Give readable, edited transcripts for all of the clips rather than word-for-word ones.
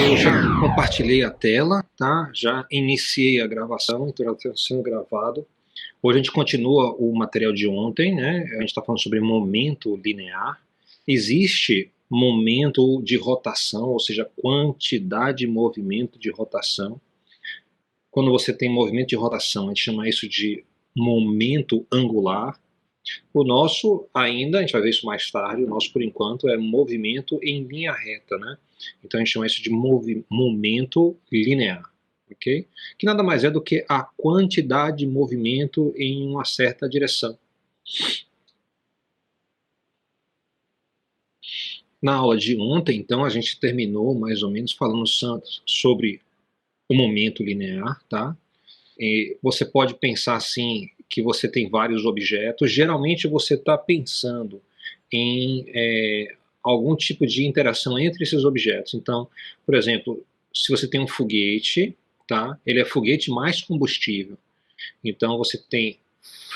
Eu já compartilhei a tela, tá? Já iniciei a gravação, então já está sendo gravado. Hoje a gente continua o material de ontem, né? A gente está falando sobre momento linear. Existe momento de rotação, ou seja, quantidade de movimento de rotação. Quando você tem movimento de rotação, a gente chama isso de momento angular. O nosso, ainda, a gente vai ver isso mais tarde, o nosso, por enquanto, é movimento em linha reta, né? Então a gente chama isso de momento linear, ok? Que nada mais é do que a quantidade de movimento em uma certa direção. Na aula de ontem, então, a gente terminou mais ou menos falando sobre o momento linear, tá? E você pode pensar assim, que você tem vários objetos, geralmente você está pensando em algum tipo de interação entre esses objetos. Então, por exemplo, se você tem um foguete, tá? Ele é foguete mais combustível. Então você tem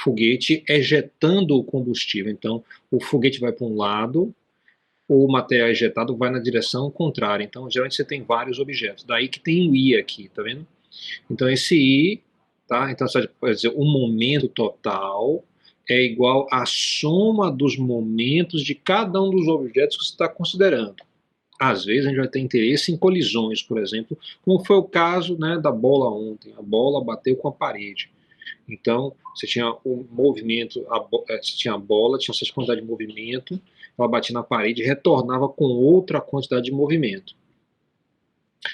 foguete ejetando o combustível. Então o foguete vai para um lado, o material ejetado vai na direção contrária. Então geralmente você tem vários objetos. Daí que tem o I aqui, tá vendo? Então esse I, tá? Então você pode dizer o momento total é igual à soma dos momentos de cada um dos objetos que você está considerando. Às vezes a gente vai ter interesse em colisões, por exemplo, como foi o caso, né, da bola ontem. A bola bateu com a parede. Então, você tinha o movimento, você tinha a bola, tinha essa quantidade de movimento, ela batia na parede e retornava com outra quantidade de movimento.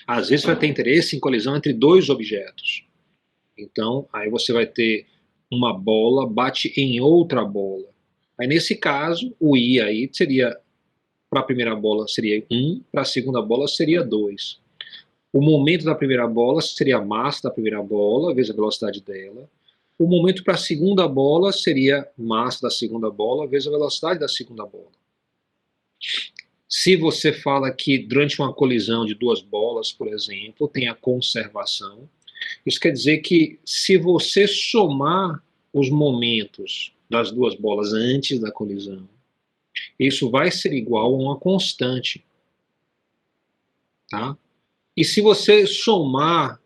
Às vezes você vai ter interesse em colisão entre dois objetos. Então, aí você vai ter uma bola bate em outra bola. Aí nesse caso, o I aí seria, para a primeira bola seria 1, para a segunda bola seria 2. O momento da primeira bola seria a massa da primeira bola, vezes a velocidade dela. O momento para a segunda bola seria massa da segunda bola, vezes a velocidade da segunda bola. Se você fala que durante uma colisão de duas bolas, por exemplo, tem a conservação, isso quer dizer que se você somar os momentos das duas bolas antes da colisão, isso vai ser igual a uma constante. Tá? E se você somar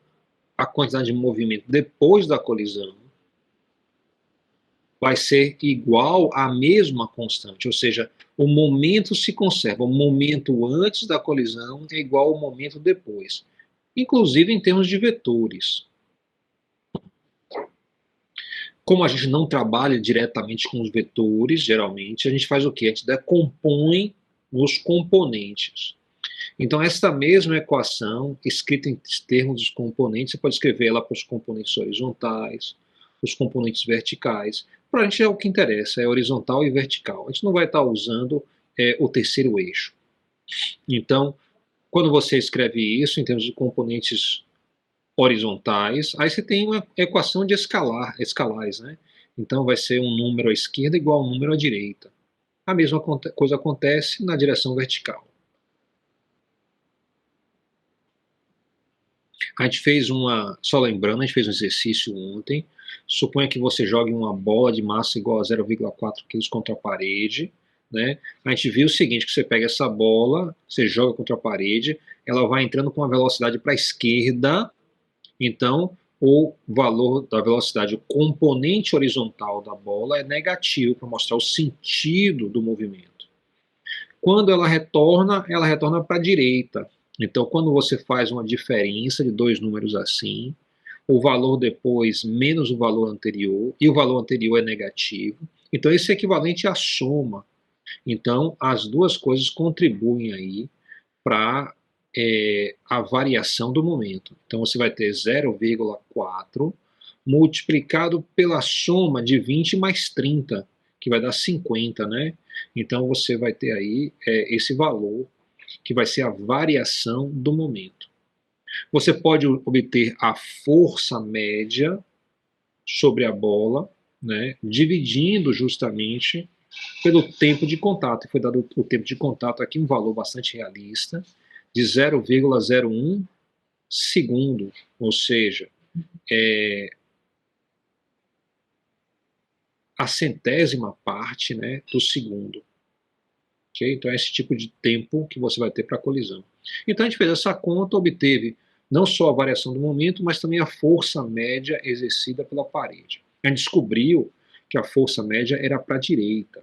a quantidade de movimento depois da colisão, vai ser igual à mesma constante, ou seja, o momento se conserva, o momento antes da colisão é igual ao momento depois, inclusive em termos de vetores. Como a gente não trabalha diretamente com os vetores, geralmente, a gente faz o quê? A gente decompõe os componentes. Então, essa mesma equação, escrita em termos dos componentes, você pode escrever ela para os componentes horizontais, os componentes verticais. Para a gente é o que interessa, é horizontal e vertical. A gente não vai estar usando o terceiro eixo. Então, quando você escreve isso em termos de componentes horizontais, aí você tem uma equação de escalares, né? Então, vai ser um número à esquerda igual a um número à direita. A mesma coisa acontece na direção vertical. A gente fez só lembrando, a gente fez um exercício ontem. Suponha que você jogue uma bola de massa igual a 0,4 kg contra a parede, né? A gente viu o seguinte, que você pega essa bola, você joga contra a parede, ela vai entrando com uma velocidade para a esquerda, então o valor da velocidade, o componente horizontal da bola é negativo, para mostrar o sentido do movimento. Quando ela retorna para a direita. Então, quando você faz uma diferença de dois números assim, o valor depois menos o valor anterior, e o valor anterior é negativo, então esse é equivalente à soma. Então, as duas coisas contribuem aí para a variação do momento. Então, você vai ter 0,4 multiplicado pela soma de 20 mais 30, que vai dar 50, né? Então, você vai ter aí esse valor, que vai ser a variação do momento. Você pode obter a força média sobre a bola, né, dividindo justamente pelo tempo de contato. Foi dado o tempo de contato aqui, um valor bastante realista, de 0,01 segundo, ou seja, a centésima parte, né, do segundo. Okay? Então é esse tipo de tempo que você vai ter para a colisão. Então a gente fez essa conta, obteve não só a variação do momento, mas também a força média exercida pela parede. A gente descobriu que a força média era para a direita.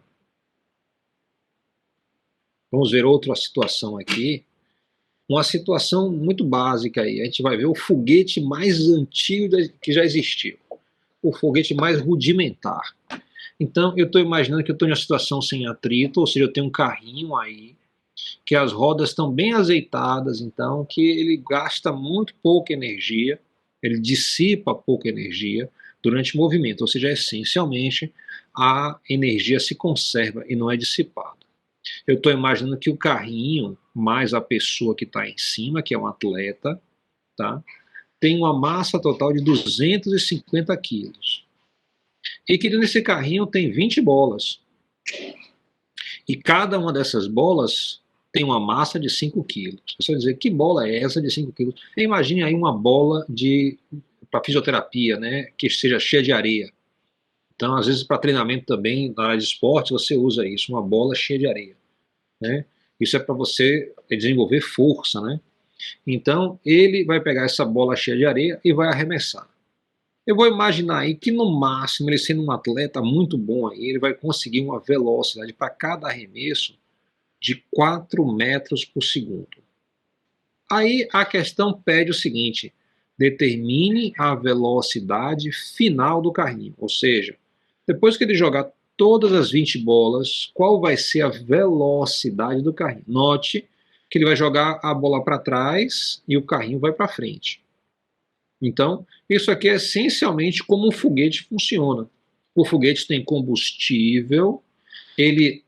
Vamos ver outra situação aqui. Uma situação muito básica aí. A gente vai ver o foguete mais antigo que já existiu. O foguete mais rudimentar. Então, eu estou imaginando que eu estou em uma situação sem atrito, ou seja, eu tenho um carrinho aí, que as rodas estão bem azeitadas, então, que ele gasta muito pouca energia, ele dissipa pouca energia durante o movimento, ou seja, essencialmente, a energia se conserva e não é dissipada. Eu estou imaginando que o carrinho, mais a pessoa que está em cima, que é um atleta, tá, tem uma massa total de 250 quilos. E que nesse carrinho tem 20 bolas. E cada uma dessas bolas tem uma massa de 5 quilos. Você vai dizer, que bola é essa de 5 quilos? Imagine aí uma bola para fisioterapia, né, que seja cheia de areia. Então, às vezes, para treinamento também, na área de esporte, você usa isso, uma bola cheia de areia. Né? Isso é para você desenvolver força, né? Então, ele vai pegar essa bola cheia de areia e vai arremessar. Eu vou imaginar aí que no máximo, ele sendo um atleta muito bom aí, ele vai conseguir uma velocidade para cada arremesso de 4 metros por segundo. Aí a questão pede o seguinte: determine a velocidade final do carrinho, ou seja, depois que ele jogar todas as 20 bolas, qual vai ser a velocidade do carrinho? Note que ele vai jogar a bola para trás e o carrinho vai para frente. Então, isso aqui é essencialmente como um foguete funciona. O foguete tem combustível, ele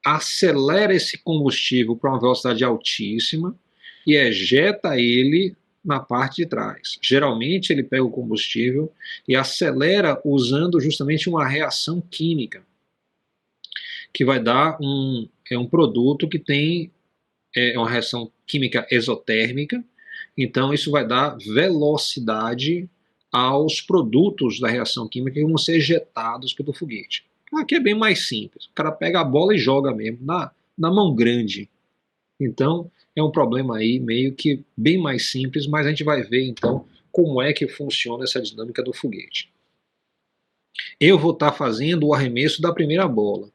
acelera esse combustível para uma velocidade altíssima e ejeta ele na parte de trás. Geralmente ele pega o combustível e acelera usando justamente uma reação química, que vai dar um produto que tem uma reação química exotérmica. Então isso vai dar velocidade aos produtos da reação química que vão ser ejetados pelo foguete. Aqui é bem mais simples. O cara pega a bola e joga mesmo, na mão grande. Então, é um problema aí meio que bem mais simples, mas a gente vai ver então como é que funciona essa dinâmica do foguete. Eu vou estar fazendo o arremesso da primeira bola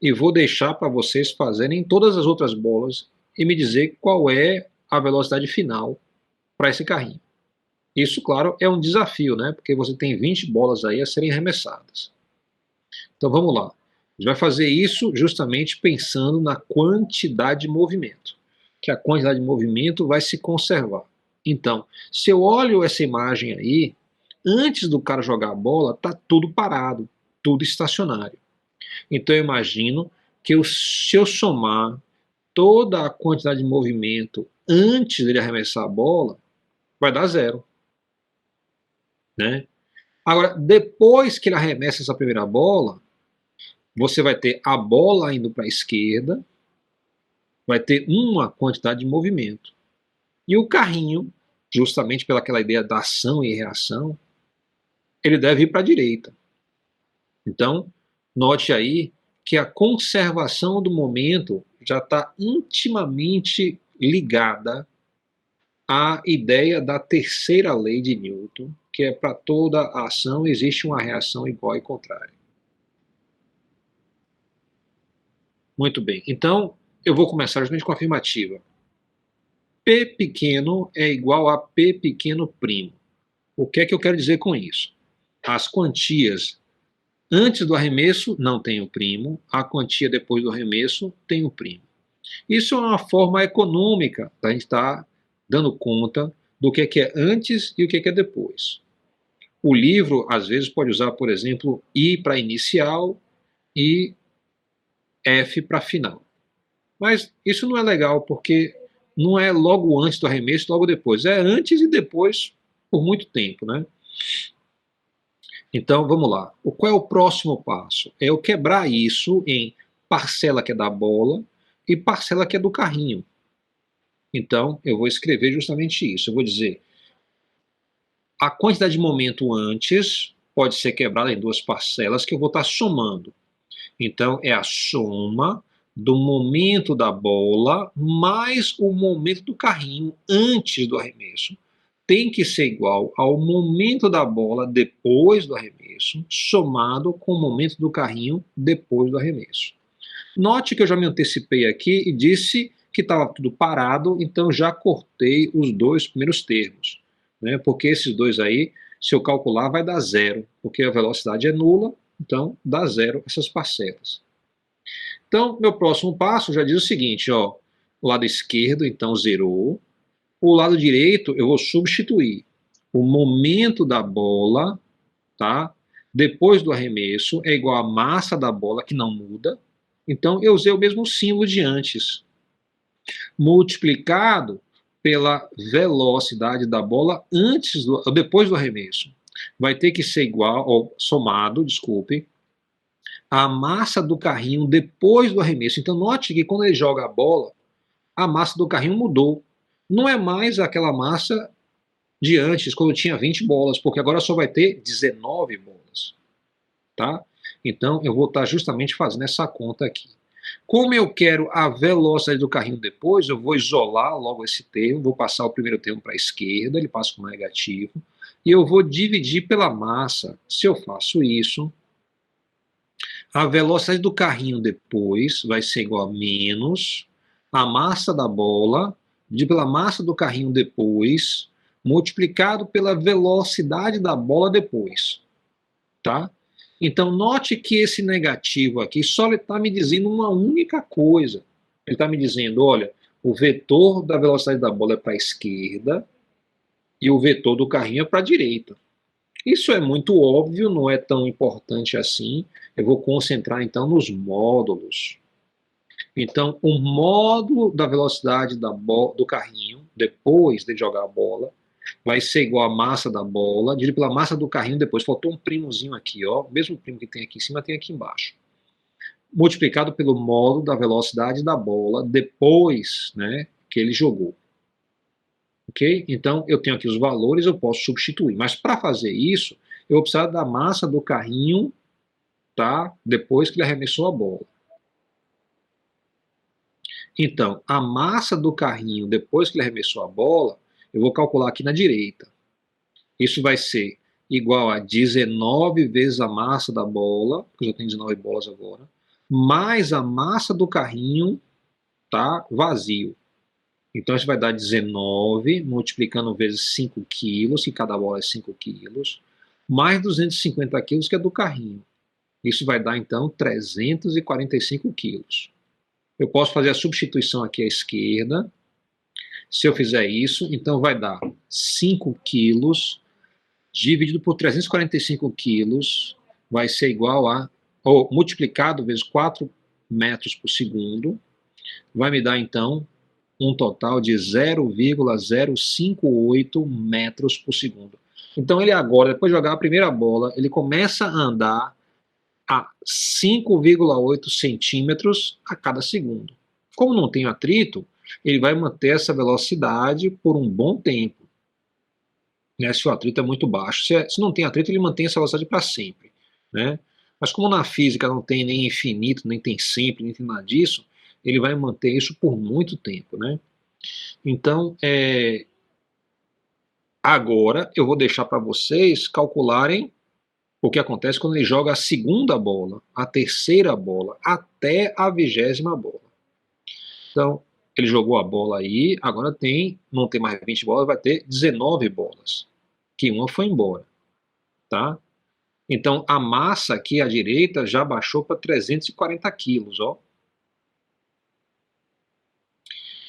e vou deixar para vocês fazerem todas as outras bolas e me dizer qual é a velocidade final para esse carrinho. Isso, claro, é um desafio, né? Porque você tem 20 bolas aí a serem arremessadas. Então vamos lá. A gente vai fazer isso justamente pensando na quantidade de movimento, que a quantidade de movimento vai se conservar. Então, se eu olho essa imagem aí, antes do cara jogar a bola, está tudo parado, tudo estacionário. Então eu imagino que se eu somar toda a quantidade de movimento antes dele arremessar a bola, vai dar zero. Né? Agora, depois que ele arremessa essa primeira bola, você vai ter a bola indo para a esquerda, vai ter uma quantidade de movimento. E o carrinho, justamente pelaquela ideia da ação e reação, ele deve ir para a direita. Então, note aí que a conservação do momento já está intimamente ligada à ideia da terceira lei de Newton, que é para toda ação existe uma reação igual e contrária. Muito bem, então eu vou começar justamente com a afirmativa. P pequeno é igual a P pequeno primo. O que é que eu quero dizer com isso? As quantias antes do arremesso não tem o primo, a quantia depois do arremesso tem o primo. Isso é uma forma econômica da gente estar dando conta do que é antes e o que é depois. O livro, às vezes, pode usar, por exemplo, I para inicial e F para final. Mas isso não é legal, porque não é logo antes do arremesso, logo depois. É antes e depois por muito tempo, né? Então, vamos lá. Qual é o próximo passo? É eu quebrar isso em parcela que é da bola e parcela que é do carrinho. Então, eu vou escrever justamente isso. Eu vou dizer, a quantidade de momento antes pode ser quebrada em duas parcelas que eu vou estar somando. Então, é a soma do momento da bola mais o momento do carrinho antes do arremesso tem que ser igual ao momento da bola depois do arremesso, somado com o momento do carrinho depois do arremesso. Note que eu já me antecipei aqui e disse que estava tudo parado, então já cortei os dois primeiros termos, né? Porque esses dois aí, se eu calcular, vai dar zero, porque a velocidade é nula, então dá zero essas parcelas. Então, meu próximo passo já diz o seguinte, ó, o lado esquerdo, então, zerou. O lado direito, eu vou substituir o momento da bola, tá? Depois do arremesso, é igual à massa da bola, que não muda. Então, eu usei o mesmo símbolo de antes, multiplicado pela velocidade da bola depois do arremesso. Vai ter que ser igual, ou somado, desculpe, a massa do carrinho depois do arremesso. Então, note que quando ele joga a bola, a massa do carrinho mudou. Não é mais aquela massa de antes, quando tinha 20 bolas, porque agora só vai ter 19 bolas. Tá? Então, eu vou estar justamente fazendo essa conta aqui. Como eu quero a velocidade do carrinho depois, eu vou isolar logo esse termo, vou passar o primeiro termo para a esquerda, ele passa como negativo, e eu vou dividir pela massa. Se eu faço isso, a velocidade do carrinho depois vai ser igual a menos a massa da bola, dividido pela massa do carrinho depois, multiplicado pela velocidade da bola depois. Tá? Então, note que esse negativo aqui só está me dizendo uma única coisa. Ele está me dizendo, olha, o vetor da velocidade da bola é para a esquerda e o vetor do carrinho é para a direita. Isso é muito óbvio, não é tão importante assim. Eu vou concentrar, então, nos módulos. Então, o módulo da velocidade do carrinho, depois de jogar a bola, vai ser igual a massa da bola, dividido pela massa do carrinho depois. Faltou um primozinho aqui, ó. O mesmo primo que tem aqui em cima tem aqui embaixo. Multiplicado pelo módulo da velocidade da bola depois, né, que ele jogou. Ok? Então, eu tenho aqui os valores, eu posso substituir. Mas para fazer isso, eu vou precisar da massa do carrinho, tá? Depois que ele arremessou a bola. Então, a massa do carrinho depois que ele arremessou a bola, eu vou calcular aqui na direita. Isso vai ser igual a 19 vezes a massa da bola, porque eu já tenho 19 bolas agora, mais a massa do carrinho, tá, vazio. Então, isso vai dar 19, multiplicando vezes 5 quilos, que cada bola é 5 quilos, mais 250 quilos, que é do carrinho. Isso vai dar, então, 345 quilos. Eu posso fazer a substituição aqui à esquerda. Se eu fizer isso, então vai dar 5 quilos dividido por 345 quilos vai ser igual a, ou multiplicado vezes 4 metros por segundo, vai me dar então um total de 0,058 metros por segundo. Então ele agora, depois de jogar a primeira bola, ele começa a andar a 5,8 centímetros a cada segundo. Como não tem atrito, ele vai manter essa velocidade por um bom tempo. Né, se o atrito é muito baixo. Se não tem atrito, ele mantém essa velocidade para sempre. Né? Mas como na física não tem nem infinito, nem tem sempre, nem tem nada disso, ele vai manter isso por muito tempo. Né? Então, agora eu vou deixar para vocês calcularem o que acontece quando ele joga a segunda bola, a terceira bola, até a 20ª bola. Então, ele jogou a bola aí, agora não tem mais 20 bolas, vai ter 19 bolas, que uma foi embora, tá? Então, a massa aqui à direita já baixou para 340 quilos, ó.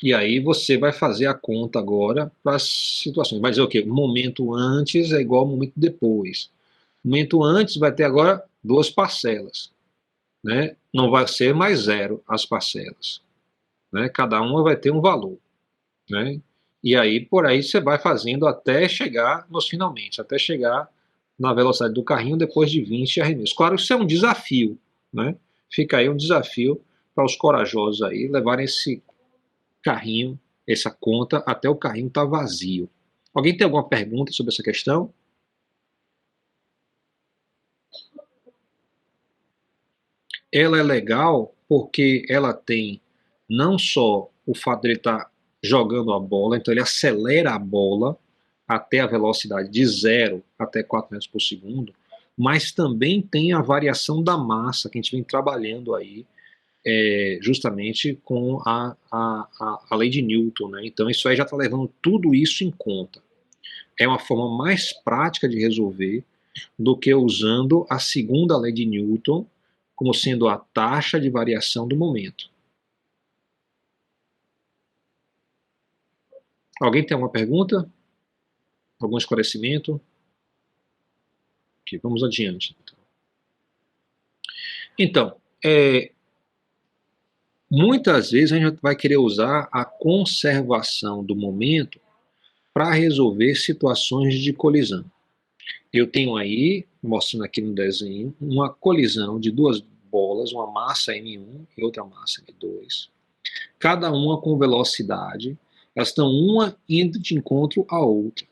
E aí você vai fazer a conta agora para as situações. Vai dizer o quê? O momento antes é igual ao momento depois. O momento antes vai ter agora 2 parcelas, né? Não vai ser mais 0 as parcelas. Né? Cada uma vai ter um valor. Né? E aí, por aí, você vai fazendo até chegar nos finalmente, até chegar na velocidade do carrinho depois de 20 arremessos. Claro, isso é um desafio. Né? Fica aí um desafio para os corajosos aí levarem esse carrinho, essa conta, até o carrinho estar vazio. Alguém tem alguma pergunta sobre essa questão? Ela é legal porque ela tem não só o fato de ele estar jogando a bola, então ele acelera a bola até a velocidade de 0 até 4 metros por segundo, mas também tem a variação da massa que a gente vem trabalhando aí, justamente com a lei de Newton, né? Então isso aí já está levando tudo isso em conta. É uma forma mais prática de resolver do que usando a segunda lei de Newton como sendo a taxa de variação do momento. Alguém tem alguma pergunta? Algum esclarecimento? Ok, vamos adiante. Então, muitas vezes a gente vai querer usar a conservação do momento para resolver situações de colisão. Eu tenho aí, mostrando aqui no desenho, uma colisão de duas bolas, uma massa M1 e outra massa M2, cada uma com velocidade, elas estão uma indo de encontro à outra.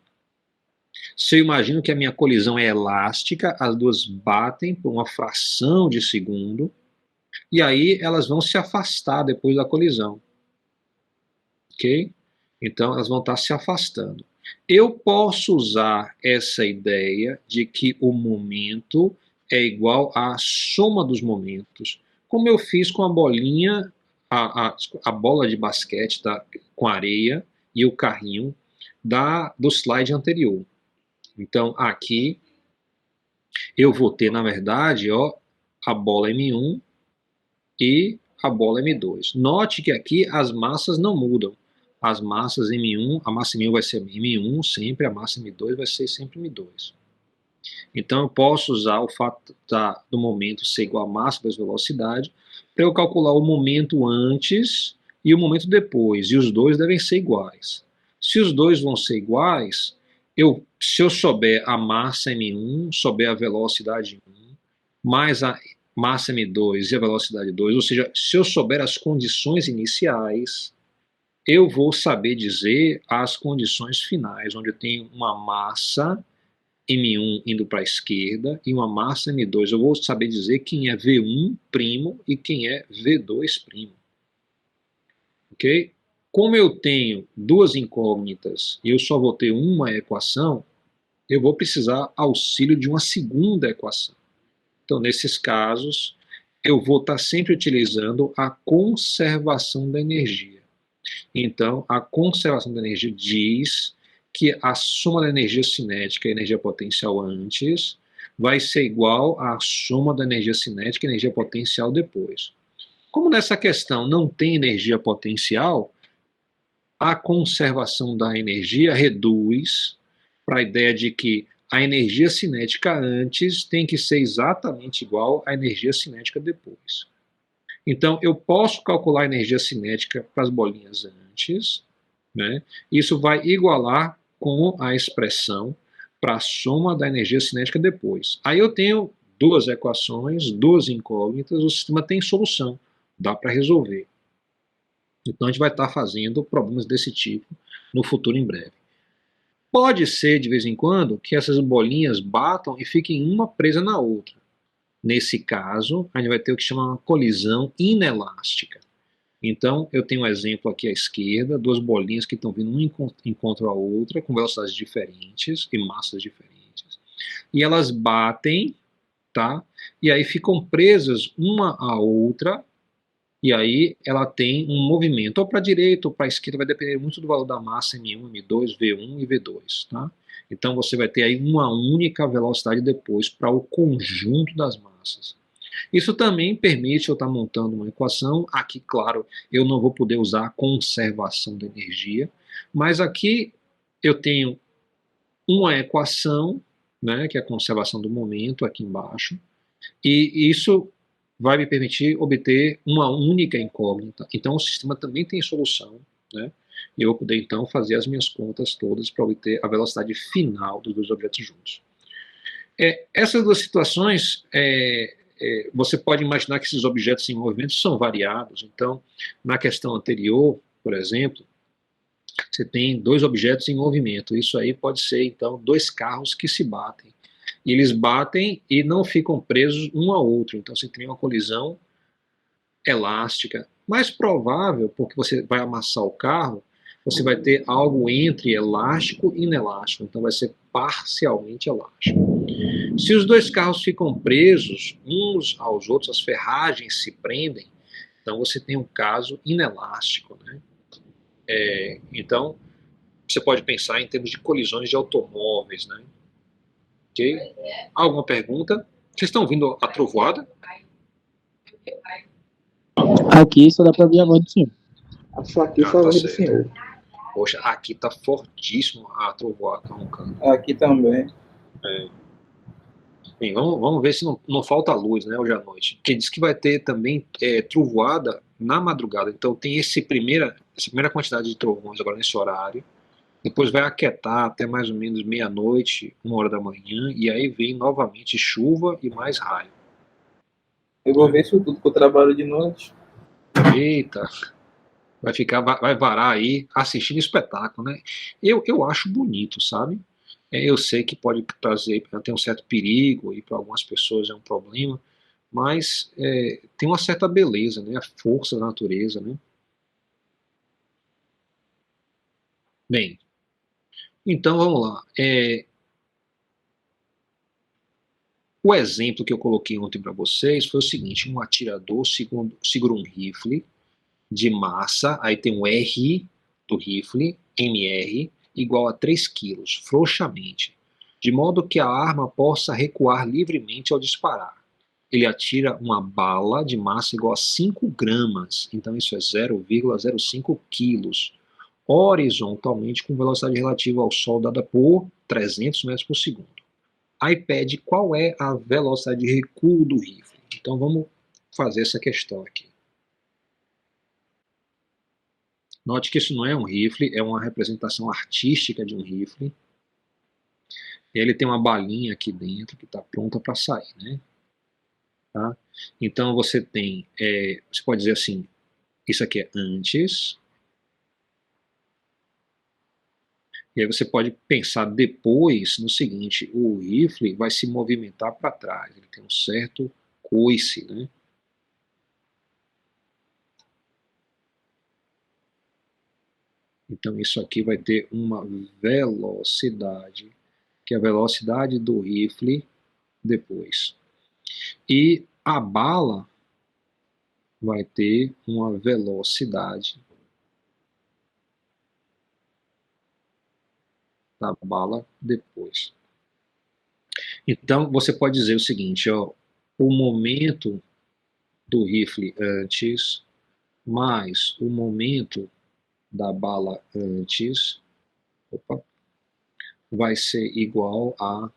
Se eu imagino que a minha colisão é elástica, as duas batem por uma fração de segundo, e aí elas vão se afastar depois da colisão. Ok? Então elas vão estar se afastando. Eu posso usar essa ideia de que o momento é igual à soma dos momentos, como eu fiz com a bolinha, a bola de basquete com areia e o carrinho do slide anterior. Então aqui eu vou ter, na verdade, ó, a bola M1 e a bola M2. Note que aqui as massas não mudam. As massas M1, a massa M1 vai ser M1 sempre, a massa M2 vai ser sempre M2. Então eu posso usar o fato do momento ser igual à massa vezes velocidade para eu calcular o momento antes e o momento depois, e os dois devem ser iguais. Se os dois vão ser iguais, se eu souber a massa M1, souber a velocidade 1, mais a massa M2 e a velocidade 2, ou seja, se eu souber as condições iniciais, eu vou saber dizer as condições finais, onde eu tenho uma massa M1 indo para a esquerda e uma massa M2. Eu vou saber dizer quem é V1' e quem é V2'. Ok? Como eu tenho duas incógnitas e eu só vou ter uma equação, eu vou precisar auxílio de uma segunda equação. Então, nesses casos, eu vou estar sempre utilizando a conservação da energia. Então, a conservação da energia diz que a soma da energia cinética e energia potencial antes vai ser igual à soma da energia cinética e energia potencial depois. Como nessa questão não tem energia potencial, a conservação da energia reduz para a ideia de que a energia cinética antes tem que ser exatamente igual à energia cinética depois. Então, eu posso calcular a energia cinética para as bolinhas antes, né? Isso vai igualar com a expressão para a soma da energia cinética depois. Aí eu tenho duas equações, duas incógnitas, o sistema tem solução, dá para resolver. Então, a gente vai estar fazendo problemas desse tipo no futuro em breve. Pode ser, de vez em quando, que essas bolinhas batam e fiquem uma presa na outra. Nesse caso, a gente vai ter o que chama uma colisão inelástica. Então, eu tenho um exemplo aqui à esquerda, duas bolinhas que estão vindo uma encontro a outra, com velocidades diferentes e massas diferentes. E elas batem, tá? E aí ficam presas uma à outra, e aí ela tem um movimento, ou para a direita ou para a esquerda, vai depender muito do valor da massa M1, M2, V1 e V2, tá? Então você vai ter aí uma única velocidade depois para o conjunto das massas. Isso também permite eu estar montando uma equação. Aqui, claro, eu não vou poder usar a conservação da energia, mas aqui eu tenho uma equação, né, que é a conservação do momento, aqui embaixo, e isso vai me permitir obter uma única incógnita. Então o sistema também tem solução, né? E eu vou poder então fazer as minhas contas todas para obter a velocidade final dos dois objetos juntos. Essas duas situações, você pode imaginar que esses objetos em movimento são variados. Então, na questão anterior, por exemplo, você tem dois objetos em movimento. Isso aí pode ser, então, dois carros que se batem. Eles batem e não ficam presos um ao outro. Então, você tem uma colisão elástica. Mais provável, porque você vai amassar o carro, você vai ter algo entre elástico e inelástico, então vai ser parcialmente elástico. Se os dois carros ficam presos uns aos outros, as ferragens se prendem, então você tem um caso inelástico, né? Então, você pode pensar em termos de colisões de automóveis, né? Ok? Alguma pergunta? Vocês estão ouvindo a trovoada? Aqui só dá pra ver a voz do senhor. Aqui Ah, só tá voz do certo. senhor. Poxa, aqui tá fortíssimo a trovoada roncando. Aqui também. Bem, vamos ver se não falta luz, né, hoje à noite. Porque diz que vai ter também trovoada na madrugada. Então tem essa primeira quantidade de trovões agora nesse horário. Depois vai aquietar até mais ou menos meia-noite, 1 hora da manhã. E aí vem novamente chuva e mais raio. Eu vou ver isso tudo que eu trabalho de noite. Eita, vai varar aí assistindo espetáculo, né? Eu acho bonito, sabe? Eu sei que pode trazer, tem um certo perigo e para algumas pessoas é um problema, mas tem uma certa beleza, né? A força da natureza, né? Bem, então vamos lá. O exemplo que eu coloquei ontem para vocês foi o seguinte: um atirador segura um rifle de massa, aí tem um R do rifle, MR, igual a 3 quilos, frouxamente, de modo que a arma possa recuar livremente ao disparar. Ele atira uma bala de massa igual a 5 gramas, então isso é 0,05 quilos, horizontalmente com velocidade relativa ao Sol dada por 300 metros por segundo. Aí pede qual é a velocidade de recuo do rifle. Então vamos fazer essa questão aqui. Note que isso não é um rifle, é uma representação artística de um rifle. Ele tem uma balinha aqui dentro que está pronta para sair, né? Tá? Então você tem, você pode dizer assim, isso aqui é antes. E aí você pode pensar depois no seguinte: o rifle vai se movimentar para trás, ele tem um certo coice, né? Então isso aqui vai ter uma velocidade, que é a velocidade do rifle depois. E a bala vai ter uma velocidade da bala depois. Então você pode dizer o seguinte, ó, o momento do rifle antes mais o momento da bala antes, vai ser igual a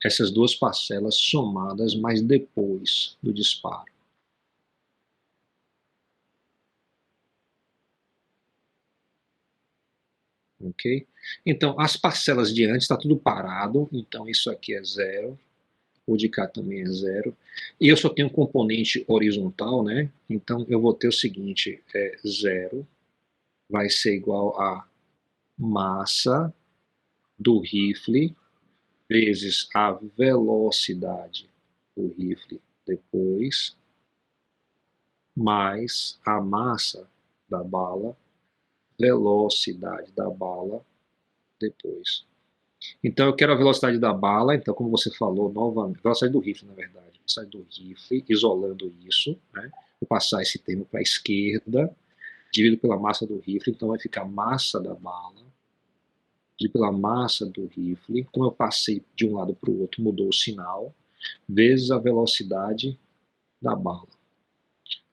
essas duas parcelas somadas, mas depois do disparo. Ok? Então, as parcelas de antes está tudo parado, então isso aqui é zero, o de cá também é zero, e eu só tenho um componente horizontal, né? Então eu vou ter o seguinte, zero vai ser igual a massa do rifle vezes a velocidade do rifle depois, mais a massa da bala, velocidade da bala depois. Então eu quero a velocidade da bala, então como você falou novamente, velocidade do rifle na verdade, velocidade do rifle, isolando isso, né? Vou passar esse termo para a esquerda, dividido pela massa do rifle, então vai ficar massa da bala, dividido pela massa do rifle, como eu passei de um lado para o outro, mudou o sinal, vezes a velocidade da bala.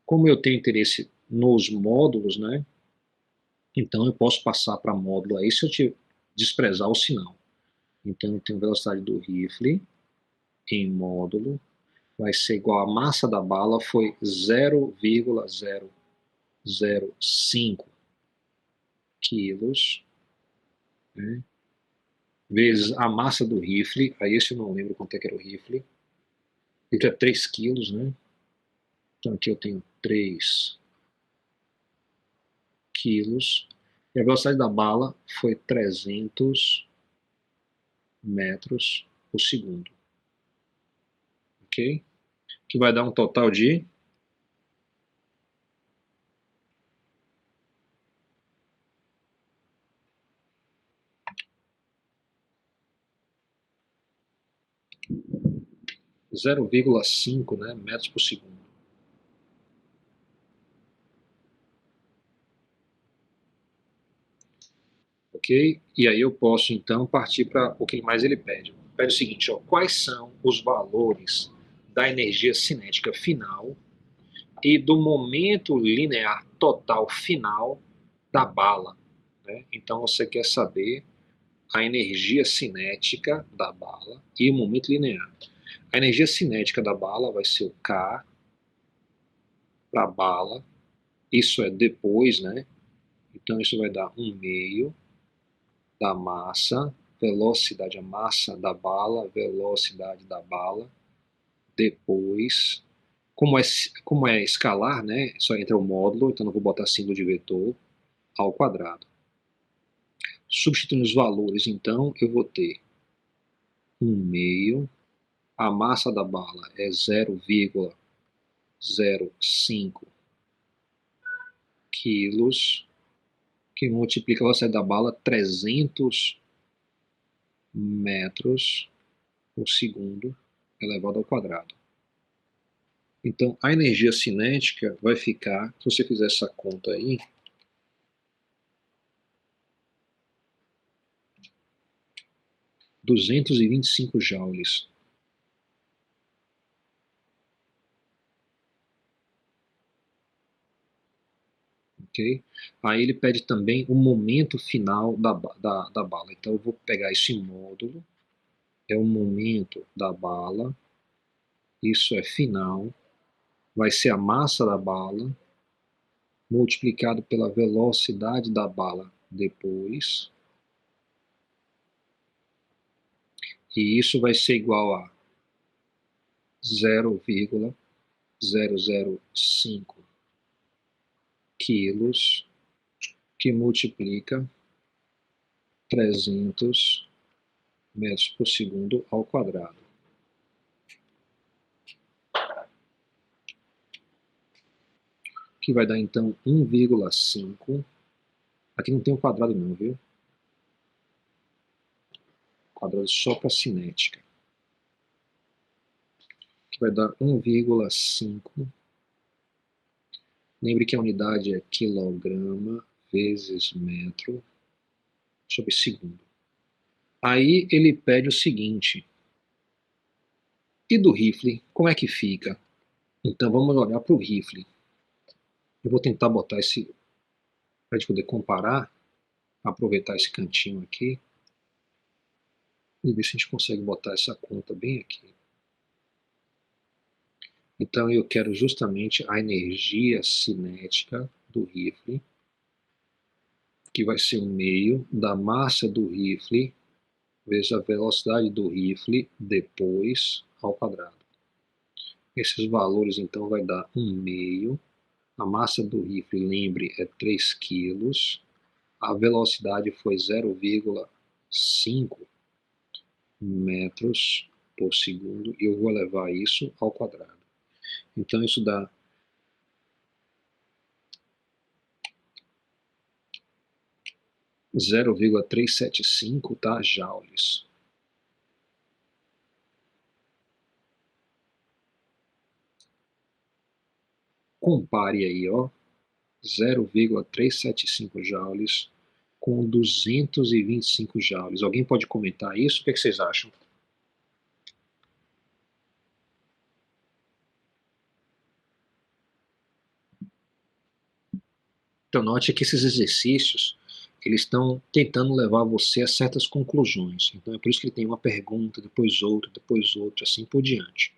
Como eu tenho interesse nos módulos, né? Então eu posso passar para módulo aí se eu te desprezar o sinal. Então eu tenho velocidade do rifle em módulo, vai ser igual a massa da bala foi 0,005 quilos, né, vezes a massa do rifle, aí esse eu não lembro quanto é que era o rifle, é 3 quilos, né? Então aqui eu tenho 3 quilos, e a velocidade da bala foi 300 metros por segundo. Ok? que vai dar um total de 0,5, né, metros por segundo. Ok? E aí eu posso, então, partir para o que mais ele pede. Pede o seguinte, ó, quais são os valores da energia cinética final e do momento linear total final da bala, né? Então você quer saber a energia cinética da bala e o momento linear. A energia cinética da bala vai ser o K para a bala, isso é depois, né? Então isso vai dar 1/2 da massa, velocidade, a massa da bala, velocidade da bala, depois, como é escalar, né? Só entra o módulo, então não vou botar símbolo de vetor, ao quadrado. Substituindo os valores, então, eu vou ter 1/2, a massa da bala é 0,05 quilos, que multiplica a velocidade da bala 300 metros por segundo elevado ao quadrado. Então, a energia cinética vai ficar, se você fizer essa conta aí, R$ 225 joules. Ok? Aí ele pede também o momento final da bala. Então eu vou pegar esse módulo, é o momento da bala, isso é final, vai ser a massa da bala, multiplicado pela velocidade da bala depois, e isso vai ser igual a 0,005 quilos, que multiplica 300 metros por segundo ao quadrado. Que vai dar então 1,5. Aqui não tem um quadrado não, viu? Quadrado só para cinética. Que vai dar 1,5. Lembre que a unidade é quilograma vezes metro sobre segundo. Aí ele pede o seguinte. E do rifle, como é que fica? Então vamos olhar para o rifle. Eu vou tentar botar esse, para a gente poder comparar, aproveitar esse cantinho aqui, e ver se a gente consegue botar essa conta bem aqui. Então eu quero justamente a energia cinética do rifle, que vai ser 1/2 da massa do rifle vezes a velocidade do rifle depois ao quadrado. Esses valores então vai dar 1/2. A massa do rifle, lembre, é 3 quilos. A velocidade foi 0,5 metros por segundo e eu vou levar isso ao quadrado. Então isso dá 0,375, tá, joules. Compare aí, ó, 0,375 joules com 225 joules. Alguém pode comentar isso? O que vocês acham? Então note que esses exercícios, eles estão tentando levar você a certas conclusões. Então é por isso que ele tem uma pergunta, depois outra, assim por diante.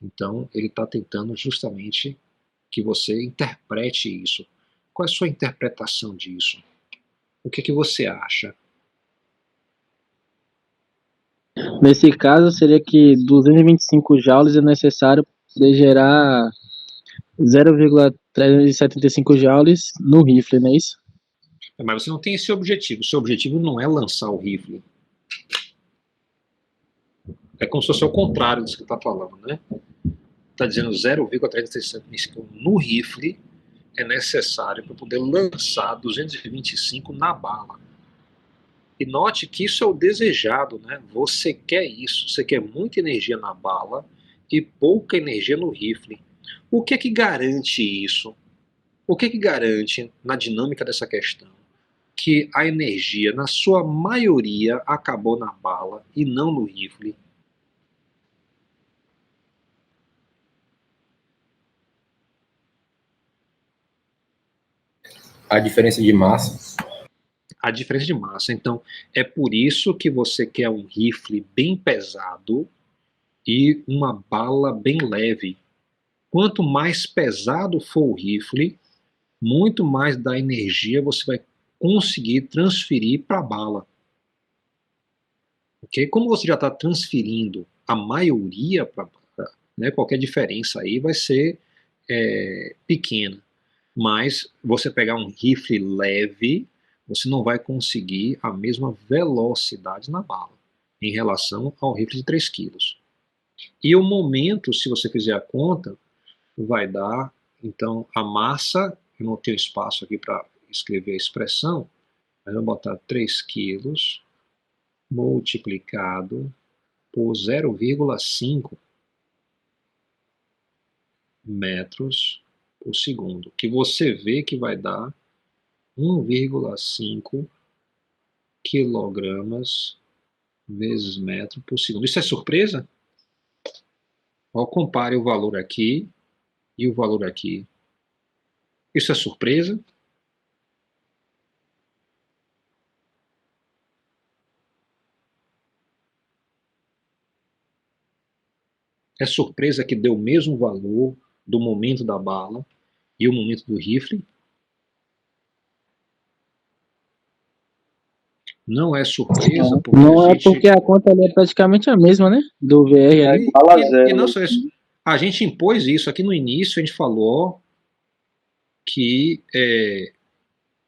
Então ele está tentando justamente que você interprete isso. Qual é a sua interpretação disso? O que você acha? Nesse caso, seria que 225 joules é necessário para poder gerar 0,375 joules no rifle, não é isso? Mas você não tem esse objetivo. O seu objetivo não é lançar o rifle. É como se fosse o contrário disso que está falando, né? está dizendo 0,365 no rifle é necessário para poder lançar 225 na bala. E note que isso é o desejado, né? Você quer isso, você quer muita energia na bala e pouca energia no rifle. O que é que garante isso? O que é que garante, na dinâmica dessa questão, que a energia, na sua maioria, acabou na bala e não no rifle? A diferença de massa. A diferença de massa. Então, é por isso que você quer um rifle bem pesado e uma bala bem leve. Quanto mais pesado for o rifle, muito mais da energia você vai conseguir transferir para a bala. Okay? Como você já está transferindo a maioria para a bala, né, qualquer diferença aí vai ser pequena. Mas você pegar um rifle leve, você não vai conseguir a mesma velocidade na bala em relação ao rifle de 3 kg. E o momento, se você fizer a conta, vai dar, então, a massa, eu não tenho espaço aqui para escrever a expressão, mas eu vou botar 3 kg multiplicado por 0,5 metros por segundo, que você vê que vai dar 1,5 quilogramas vezes metro por segundo. Isso é surpresa? Compare o valor aqui e o valor aqui. Isso é surpresa? É surpresa que deu o mesmo valor do momento da bala e o momento do rifle? Não é surpresa, porque não é porque a conta ali é praticamente a mesma, né? Do VR. E não só isso. A gente impôs isso aqui no início, a gente falou que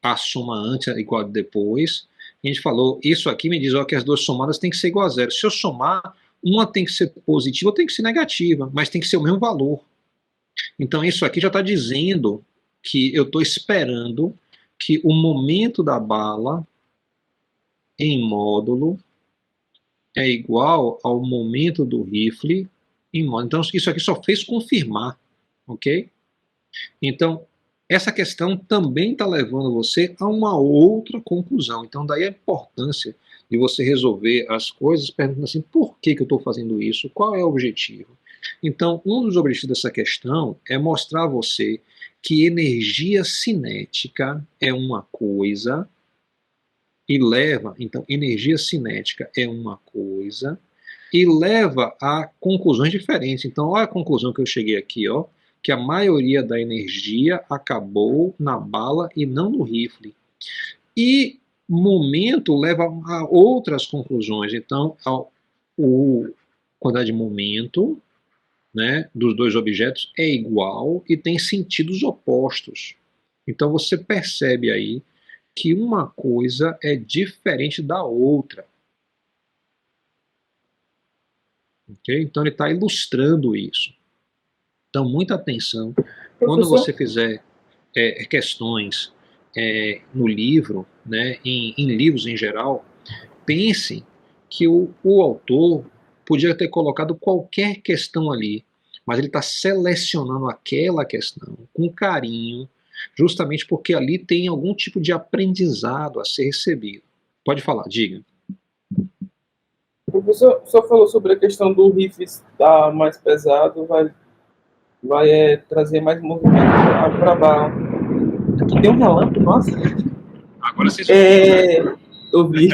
a soma antes é igual a depois. A gente falou, isso aqui me diz que as duas somadas têm que ser igual a zero. Se eu somar, uma tem que ser positiva, outra tem que ser negativa, mas tem que ser o mesmo valor. Então isso aqui já está dizendo que eu estou esperando que o momento da bala em módulo é igual ao momento do rifle em módulo. Então isso aqui só fez confirmar, ok? Então essa questão também está levando você a uma outra conclusão. Então daí a importância de você resolver as coisas perguntando assim, por que eu estou fazendo isso? Qual é o objetivo? Então um dos objetivos dessa questão é mostrar a você que energia cinética é uma coisa e leva, então, energia cinética é uma coisa e leva a conclusões diferentes. Então, olha a conclusão que eu cheguei aqui, ó, que a maioria da energia acabou na bala e não no rifle. E momento leva a outras conclusões. Então, a quantidade de momento, né, dos dois objetos é igual e tem sentidos opostos. Então, você percebe aí que uma coisa é diferente da outra. Okay? Então ele está ilustrando isso. Então muita atenção. Quando você fizer questões no livro, né, em livros em geral, pense que o autor podia ter colocado qualquer questão ali, mas ele está selecionando aquela questão com carinho, justamente porque ali tem algum tipo de aprendizado a ser recebido. Pode falar, diga. O professor só falou sobre a questão do rifle estar mais pesado, vai trazer mais movimento para a bala. Aqui tem um relâmpago, nossa. Agora vocês eu vi.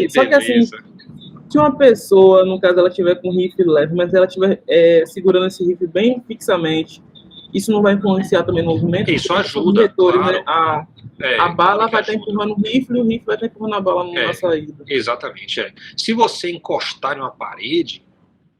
Só que assim, se uma pessoa, no caso, ela tiver com rifle leve, mas ela estiver segurando esse rifle bem fixamente, isso não vai influenciar também no movimento? Isso ajuda, vetores, claro. Né? A bala vai estar empurrando o rifle vai estar empurrando a bala na saída. Exatamente. Se você encostar em uma parede,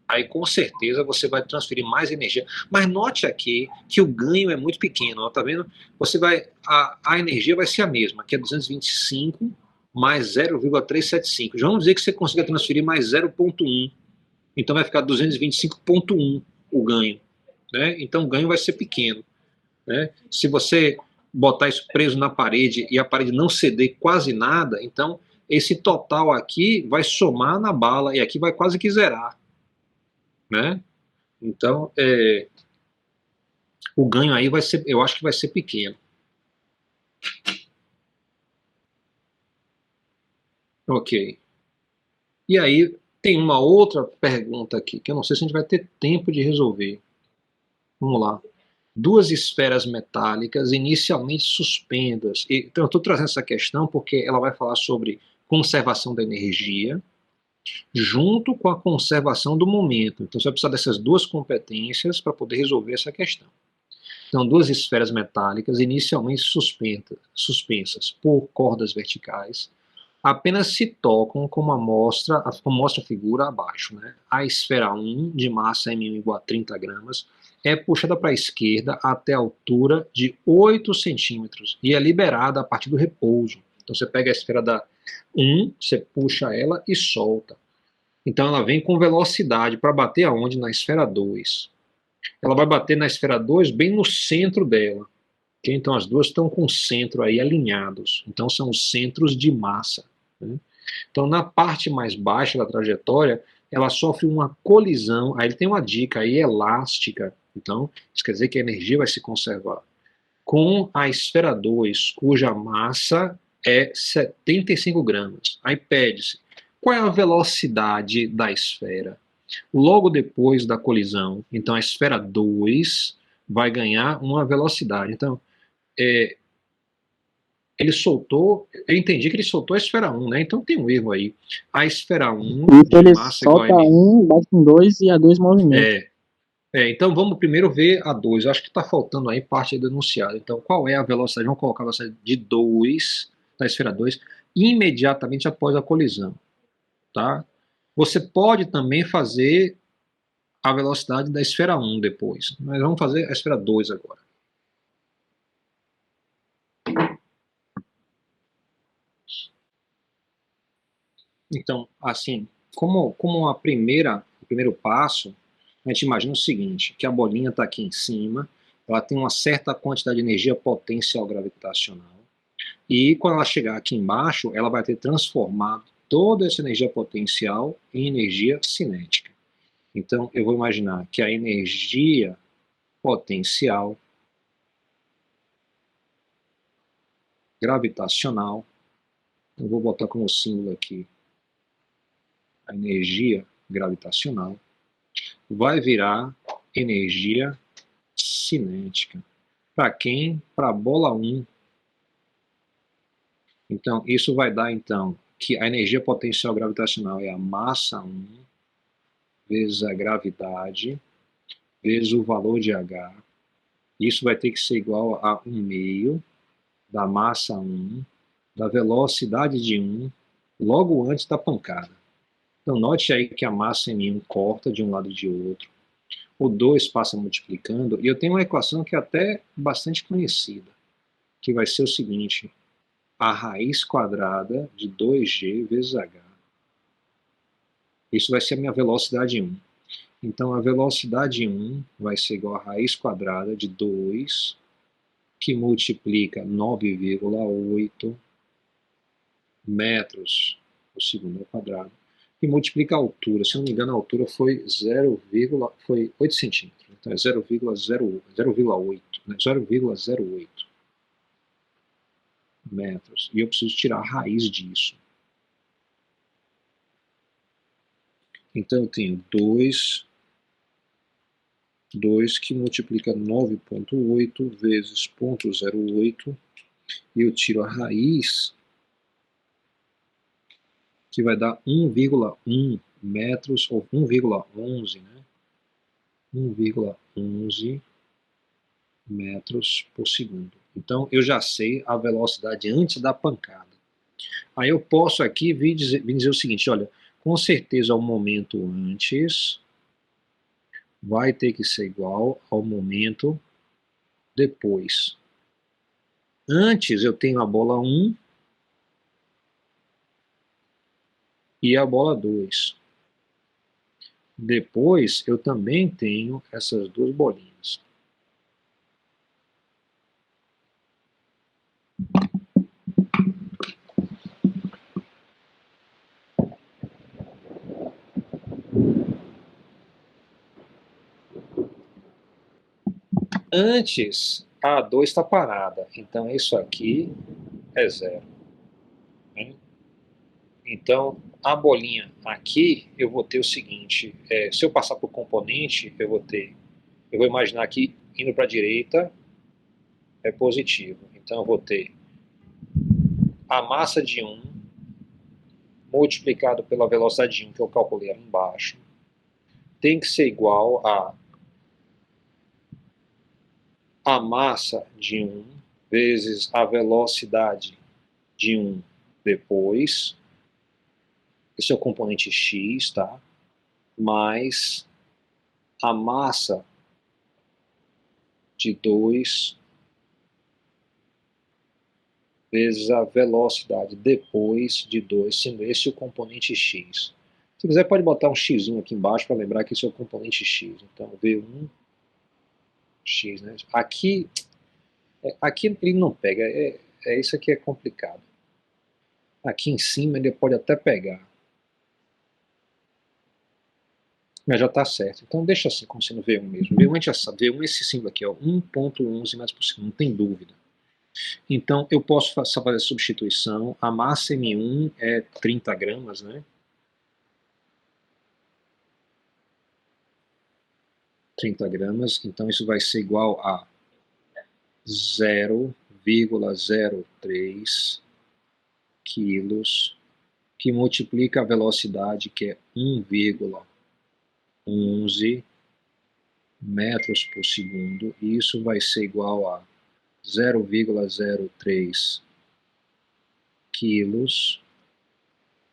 aí com certeza você vai transferir mais energia. Mas note aqui que o ganho é muito pequeno, ó, tá vendo? Você vai, a energia vai ser a mesma, que é 225 mais 0,375. Já vamos dizer que você consiga transferir mais 0,1. Então vai ficar 225,1 o ganho, né? Então o ganho vai ser pequeno, né? Se você botar isso preso na parede e a parede não ceder quase nada, então esse total aqui vai somar na bala e aqui vai quase que zerar, né? Então o ganho aí vai ser, eu acho que vai ser pequeno. Ok. E aí tem uma outra pergunta aqui que eu não sei se a gente vai ter tempo de resolver. Vamos lá. Duas esferas metálicas inicialmente suspensas. Então, eu estou trazendo essa questão porque ela vai falar sobre conservação da energia junto com a conservação do momento. Então, você vai precisar dessas duas competências para poder resolver essa questão. Então, duas esferas metálicas inicialmente suspensas por cordas verticais apenas se tocam como mostra a figura abaixo, né? A esfera 1, de massa M1 igual a 30 gramas, é puxada para a esquerda até a altura de 8 centímetros e é liberada a partir do repouso. Então você pega a esfera da 1, você puxa ela e solta. Então ela vem com velocidade para bater aonde? Na esfera 2. Ela vai bater na esfera 2 bem no centro dela. Okay? Então as duas estão com o centro aí alinhados. Então são os centros de massa, né? Então, na parte mais baixa da trajetória, ela sofre uma colisão. Aí ele tem uma dica aí, elástica. Então, isso quer dizer que a energia vai se conservar. Com a esfera 2, cuja massa é 75 gramas. Aí pede-se, qual é a velocidade da esfera? Logo depois da colisão, então a esfera 2 vai ganhar uma velocidade. Então, ele soltou, eu entendi que ele soltou a esfera 1, né? Então tem um erro aí. A esfera 1 Isso de ele massa igual a solta m. um, bate em dois e a dois movimentos. Então vamos primeiro ver a 2. Acho que está faltando aí parte do enunciado. Então, qual é a velocidade? Vamos colocar a velocidade de 2, da esfera 2, imediatamente após a colisão. Tá? Você pode também fazer a velocidade da esfera 1 depois, mas vamos fazer a esfera 2 agora. Então, assim, como o primeiro passo, a gente imagina o seguinte, que a bolinha está aqui em cima, ela tem uma certa quantidade de energia potencial gravitacional, e quando ela chegar aqui embaixo, ela vai ter transformado toda essa energia potencial em energia cinética. Então, eu vou imaginar que a energia potencial gravitacional, eu vou botar como símbolo aqui a energia gravitacional, vai virar energia cinética. Para quem? Para a bola 1. Então, isso vai dar, então, que a energia potencial gravitacional é a massa 1 vezes a gravidade, vezes o valor de H. Isso vai ter que ser igual a 1/2 da massa 1, da velocidade de 1, logo antes da pancada. Então, note aí que a massa M1 corta de um lado e de outro. O 2 passa multiplicando, e eu tenho uma equação que é até bastante conhecida, que vai ser o seguinte, a raiz quadrada de 2g vezes h. Isso vai ser a minha velocidade 1. Então, a velocidade 1 vai ser igual a raiz quadrada de 2, que multiplica 9,8 metros por segundo ao quadrado, e multiplica a altura. Se não me engano, a altura foi 8 centímetros. Então, é 0,08, né? 0,08 metros. E eu preciso tirar a raiz disso. Então, eu tenho 2 que multiplica 9,8 vezes 0,08, e eu tiro a raiz, que vai dar 1,1 metros, ou 1,11, né? 1,11 metros por segundo. Então, eu já sei a velocidade antes da pancada. Aí eu posso aqui vir dizer o seguinte, olha, com certeza o momento antes vai ter que ser igual ao momento depois. Antes eu tenho a bola 1 e a bola 2. Depois, eu também tenho essas duas bolinhas. Antes, a A2 está parada, então isso aqui é zero. Né? Então, a bolinha aqui, eu vou ter o seguinte, se eu passar por componente, eu vou imaginar aqui, indo para a direita, é positivo. Então, eu vou ter a massa de 1 multiplicado pela velocidade de 1, que eu calculei ali embaixo, tem que ser igual a massa de 1 vezes a velocidade de 1 depois, esse é o componente x, tá? Mais a massa de 2 vezes a velocidade depois de 2, sendo esse o componente x. Se quiser, pode botar um x aqui embaixo para lembrar que esse é o componente x. Então, V1 x, né? Aqui ele não pega, isso aqui é complicado. Aqui em cima ele pode até pegar, mas já está certo. Então deixa assim como sendo V1 mesmo. V1 a gente já sabe, V1 é esse símbolo aqui, ó, 1.11 metros por segundo, não tem dúvida. Então eu posso fazer a substituição, a massa M1 é 30 gramas, né? 30 gramas, então isso vai ser igual a 0,03 quilos, que multiplica a velocidade, que é 1,11 metros por segundo, e isso vai ser igual a 0,03 quilos,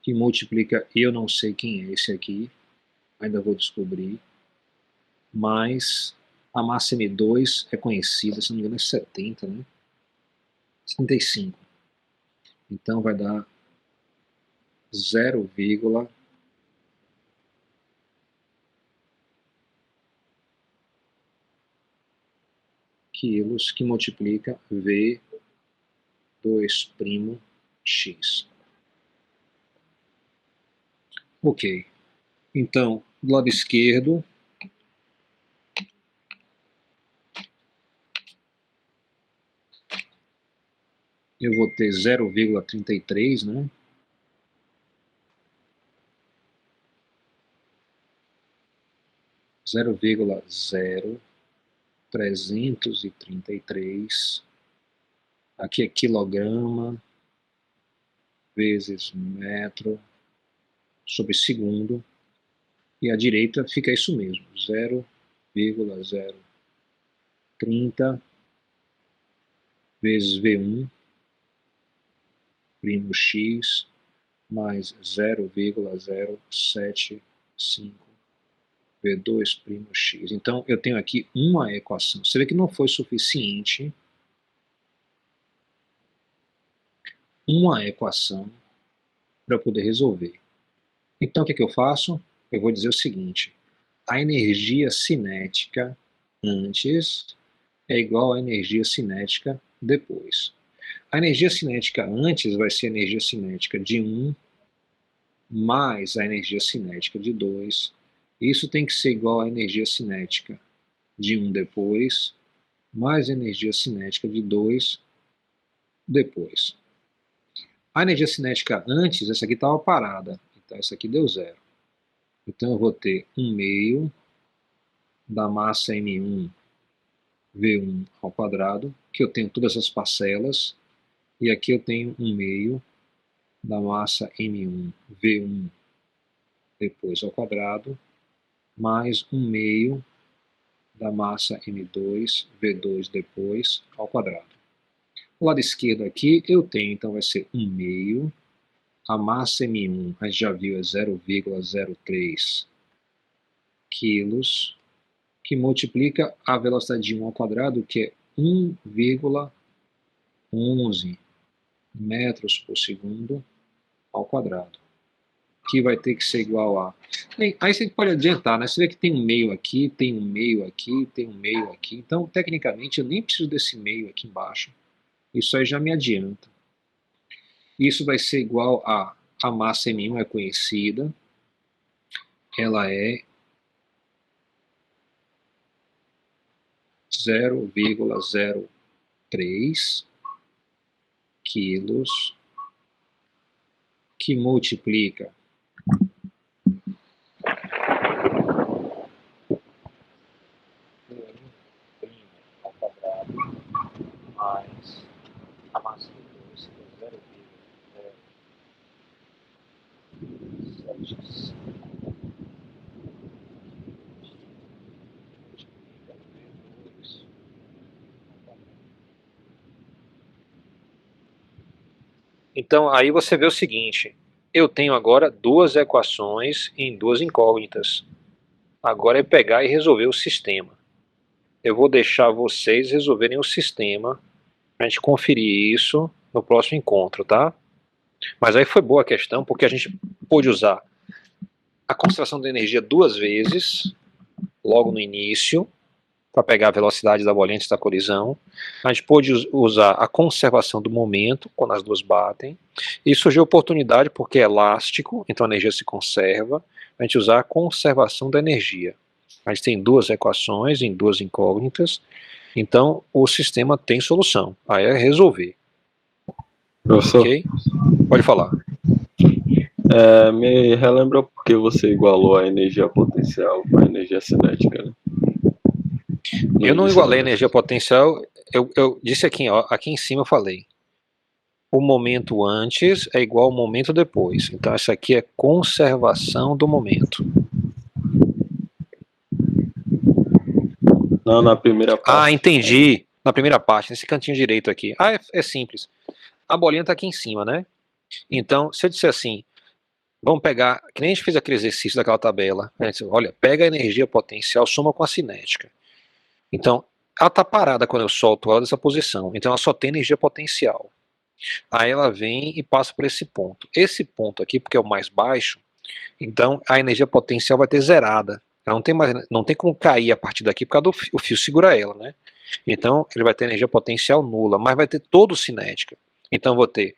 que multiplica, eu não sei quem é esse aqui, ainda vou descobrir, mas a massa M2 é conhecida, se não me engano é 70, né? 75. Então vai dar 0, quilos, que multiplica V2'X. Ok. Então, do lado esquerdo, eu vou ter 0,33, né? Zero vírgula 333, aqui é quilograma, vezes metro, sobre segundo, e à direita fica isso mesmo, 0,030 vezes V1, primo x, mais 0,075 V2'X. Então, eu tenho aqui uma equação. Você vê que não foi suficiente uma equação para eu poder resolver. Então, o que eu faço? Eu vou dizer o seguinte, a energia cinética antes é igual à energia cinética depois. A energia cinética antes vai ser a energia cinética de 1 mais a energia cinética de 2. Isso tem que ser igual à energia cinética de 1 depois, mais a energia cinética de 2 depois. A energia cinética antes, essa aqui estava parada, então essa aqui deu 0. Então eu vou ter 1 meio da massa M1 V1 ao quadrado, que eu tenho todas as parcelas, e aqui eu tenho 1 meio da massa M1 V1 depois ao quadrado, mais 1 meio da massa M2 V2 depois ao quadrado. O lado esquerdo aqui eu tenho, então vai ser 1 meio, a massa M1, a gente já viu, é 0,03 quilos, que multiplica a velocidade de 1 ao quadrado, que é 1,11 metros por segundo ao quadrado. que vai ter que ser igual a... Aí você pode adiantar, né? Você vê que tem um meio aqui, tem um meio aqui, tem um meio aqui. Então, tecnicamente, eu nem preciso desse meio aqui embaixo. Isso aí já me adianta. Isso vai ser igual a massa M1 é conhecida. Ela é 0,03 quilos, que multiplica ao quadrado mais a massa de 2, que é 0,075 multiplica V2. Então, aí você vê o seguinte, eu tenho agora duas equações em duas incógnitas. Agora é pegar e resolver o sistema. Eu vou deixar vocês resolverem o sistema, para a gente conferir isso no próximo encontro, tá? Mas aí foi boa a questão, porque a gente pôde usar a conservação da energia duas vezes, logo no início, para pegar a velocidade da bolinha antes da colisão. A gente pôde usar a conservação do momento, quando as duas batem. E surgiu a oportunidade, porque é elástico, então a energia se conserva, a gente usar a conservação da energia. A gente tem duas equações em duas incógnitas, então o sistema tem solução. Aí é resolver. Professor, Ok? Pode falar. me relembra por que você igualou a energia potencial com a energia cinética, né? Eu não igualei a energia potencial, eu disse aqui, ó, aqui em cima eu falei. O momento antes é igual ao momento depois. Então essa aqui é conservação do momento. Não, na primeira parte. Ah, entendi. Na primeira parte, nesse cantinho direito aqui. Ah, é simples. A bolinha está aqui em cima, né? Então, se eu disser assim, vamos pegar, que nem a gente fez aquele exercício daquela tabela. A gente, olha, pega a energia potencial, soma com a cinética. Então, ela está parada quando eu solto ela dessa posição. Então, ela só tem energia potencial. Aí ela vem e passa por esse ponto. Esse ponto aqui, porque é o mais baixo, então a energia potencial vai ter zerada. Ela não tem como cair a partir daqui, por causa do fio, o fio segura ela, né? Então ele vai ter energia potencial nula, mas vai ter todo cinética. Então eu vou ter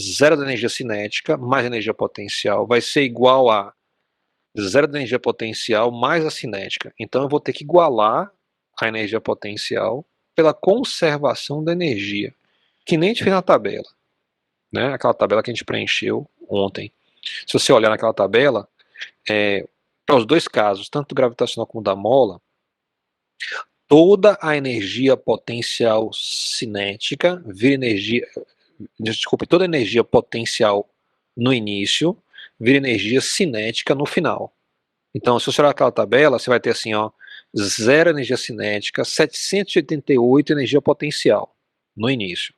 zero da energia cinética mais energia potencial, vai ser igual a zero da energia potencial mais a cinética. Então eu vou ter que igualar a energia potencial pela conservação da energia, que nem a gente fez na tabela, né? Aquela tabela que a gente preencheu ontem. Se você olhar naquela tabela, para os dois casos, tanto do gravitacional como da mola, toda a energia potencial cinética vira energia, desculpe, toda a energia potencial no início vira energia cinética no final. Então, se você olhar aquela tabela, você vai ter assim, ó, 0 energia cinética, 788 energia potencial no início.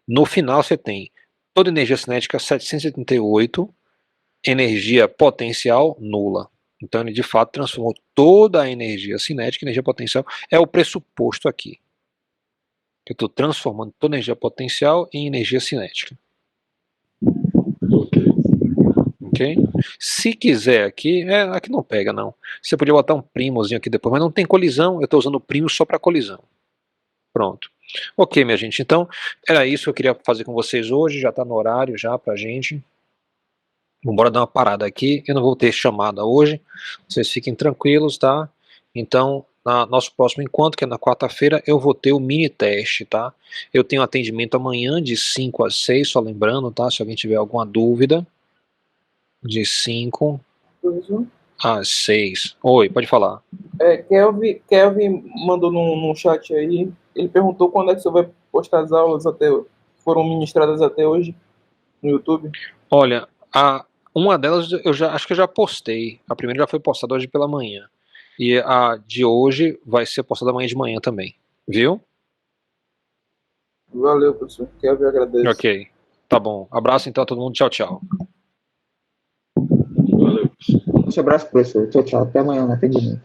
No final você tem toda energia cinética 778, energia potencial nula. Então ele de fato transformou toda a energia cinética em energia potencial. É o pressuposto aqui. Eu estou transformando toda a energia potencial em energia cinética. Ok? Se quiser aqui, aqui não pega não. Você podia botar um primozinho aqui depois, mas não tem colisão, eu estou usando o primo só para colisão. Pronto. Ok, minha gente, então era isso que eu queria fazer com vocês hoje, já está no horário já pra gente. Vamos dar uma parada aqui, eu não vou ter chamada hoje, vocês fiquem tranquilos, tá? Então, no nosso próximo encontro, que é na quarta-feira, eu vou ter o mini teste, tá? Eu tenho atendimento amanhã de 5 às 6, só lembrando, tá? Se alguém tiver alguma dúvida, de 5 às 6. Oi, pode falar. Kelvin mandou num chat aí, ele perguntou quando é que você vai postar as aulas foram ministradas até hoje no YouTube. Olha, uma delas acho que eu já postei. A primeira já foi postada hoje pela manhã. E a de hoje vai ser postada amanhã de manhã também. Viu? Valeu, professor. Kelvin, agradeço. Ok. Tá bom. Abraço então a todo mundo. Tchau, tchau. Valeu. Um abraço, professor. Tchau, tchau. Até amanhã no atendimento.